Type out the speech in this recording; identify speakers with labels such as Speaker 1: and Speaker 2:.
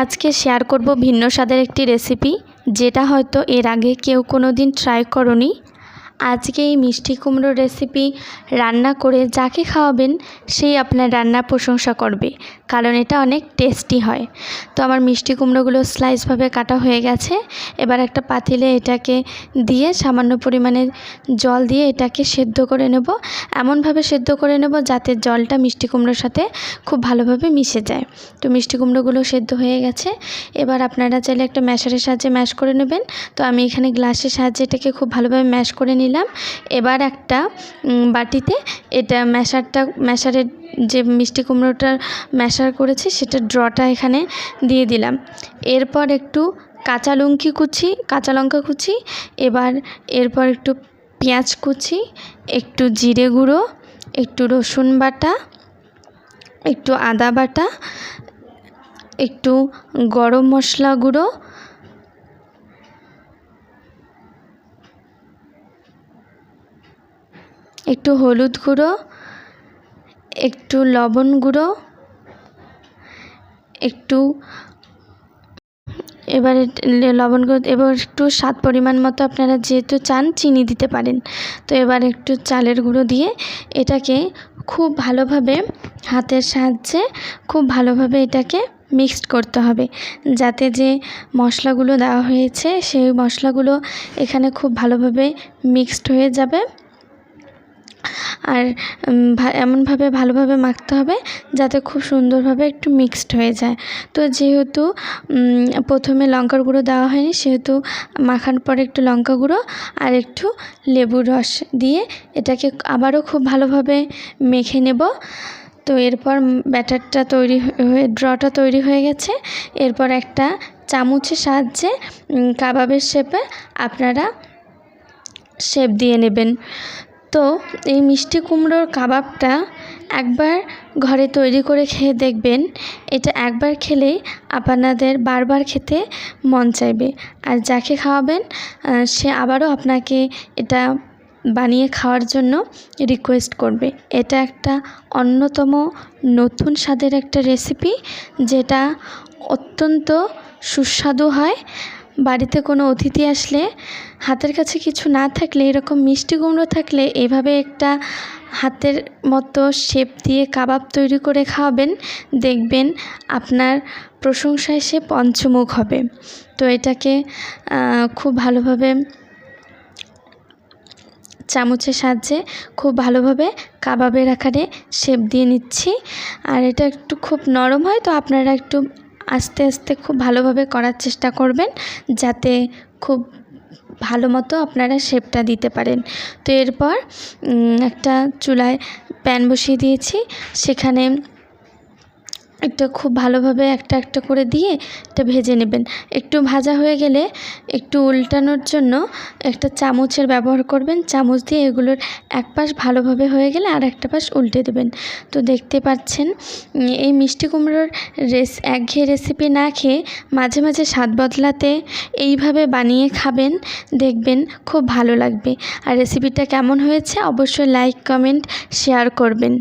Speaker 1: আজকে শেয়ার করব ভিন্ন স্বাদের একটি রেসিপি, যেটা হয়তো এর আগে কেউ কোনো দিন ট্রাই করনি। আজকে এই মিষ্টি কুমড়োর রেসিপি রান্না করে যাকে খাওয়াবেন সেই আপনার রান্নার প্রশংসা করবে, কারণ এটা অনেক টেস্টি হয়। তো আমার মিষ্টি কুমড়োগুলো স্লাইসভাবে কাটা হয়ে গেছে। এবার একটা পাতিলে এটাকে দিয়ে সামান্য পরিমাণে জল দিয়ে এটাকে সেদ্ধ করে নেব। এমনভাবে সেদ্ধ করে নেব যাতে জলটা মিষ্টি কুমড়োর সাথে খুব ভালোভাবে মিশে যায়। তো মিষ্টি কুমড়োগুলো সেদ্ধ হয়ে গেছে। এবার আপনারা চাইলে একটা ম্যাশারের সাহায্যে ম্যাশ করে নেবেন। তো আমি এখানে গ্লাসের সাহায্যে এটাকে খুব ভালোভাবে ম্যাশ করে নিলাম। এবার একটা বাটিতে এটা ম্যাশারের যে মিষ্টি কুমড়োটার ম্যাশার করেছি সেটা ড্রটা এখানে দিয়ে দিলাম। এরপর একটু কাঁচা লঙ্কা কুচি, এরপর একটু পেঁয়াজ কুচি, একটু জিরে গুঁড়ো, একটু রসুন বাটা, একটু আদা বাটা, একটু গরম মশলা গুঁড়ো, একটু হলুদ গুঁড়ো, একটু লবণ গুঁড়ো, এবার একটু স্বাদ পরিমাণ মতো আপনারা যেহেতু চান চিনি দিতে পারেন। তো এবার একটু চালের গুঁড়ো দিয়ে এটাকে খুব ভালোভাবে হাতের সাহায্যে এটাকে মিক্সড করতে হবে, যাতে যে মশলাগুলো দেওয়া হয়েছে সেই মশলাগুলো এখানে খুব ভালোভাবে মিক্সড হয়ে যাবে। আর এমনভাবে ভালোভাবে মাখতে হবে যাতে খুব সুন্দরভাবে একটু মিক্সড হয়ে যায়। তো যেহেতু প্রথমে লঙ্কার গুঁড়ো দেওয়া হয়নি, সেহেতু মাখার পরে একটু লঙ্কা গুঁড়ো আর একটু লেবুর রস দিয়ে এটাকে আবারও খুব ভালোভাবে মেখে নেব। তো এরপর ব্যাটারটা ড্রটা তৈরি হয়ে গেছে। এরপর একটা চামচের সাহায্যে কাবাবের শেপে আপনারা শেপ দিয়ে নেবেন। তো এই মিষ্টি কুমড়োর কাবাবটা একবার ঘরে তৈরি করে খেয়ে দেখবেন। এটা একবার খেলেই আপনাদের বারবার খেতে মন চাইবে, আর যাকে খাওয়াবেন সে আবারও আপনাকে এটা বানিয়ে খাওয়ার জন্য রিকোয়েস্ট করবে। এটা একটা অন্যতম নতুন স্বাদের একটা রেসিপি, যেটা অত্যন্ত সুস্বাদু হয়। বাড়িতে কোনো অতিথি আসলে হাতের কাছে কিছু না থাকলে এরকম মিষ্টি কুমড়ো থাকলে এভাবে একটা হাতের মতো শেপ দিয়ে কাবাব তৈরি করে খাওয়াবেন, দেখবেন আপনার প্রশংসায় সে পঞ্চমুখ হবে। তো এটাকে খুব ভালোভাবে চামচের সাহায্যে খুব ভালোভাবে কাবাবের আকারে শেপ দিয়ে নিচ্ছি। আর এটা একটু খুব নরম হয়, তো আপনারা একটু আস্তে আস্তে খুব ভালোভাবে করার চেষ্টা করবেন, যাতে খুব ভালো মতো আপনারা শেপটা দিতে পারেন। তো এরপর একটা চুলায় প্যান বসিয়ে দিয়েছি, সেখানে একটা খুব ভালোভাবে একটা করে দিয়ে এটা ভেজে নেবেন। একটু ভাজা হয়ে গেলে একটু উল্টানোর জন্য একটা চামচের ব্যবহার করবেন। চামচ দিয়ে এগুলোর এক পাশ ভালোভাবে হয়ে গেলে আর একটা পাশ উল্টে দেবেন। তো দেখতে পাচ্ছেন এই মিষ্টি কুমড়োর একঘেয়ে রেসিপি না খেয়ে মাঝে মাঝে স্বাদ বদলাতে এইভাবে বানিয়ে খাবেন, দেখবেন খুব ভালো লাগবে। আর রেসিপিটা কেমন হয়েছে অবশ্যই লাইক, কমেন্ট, শেয়ার করবেন।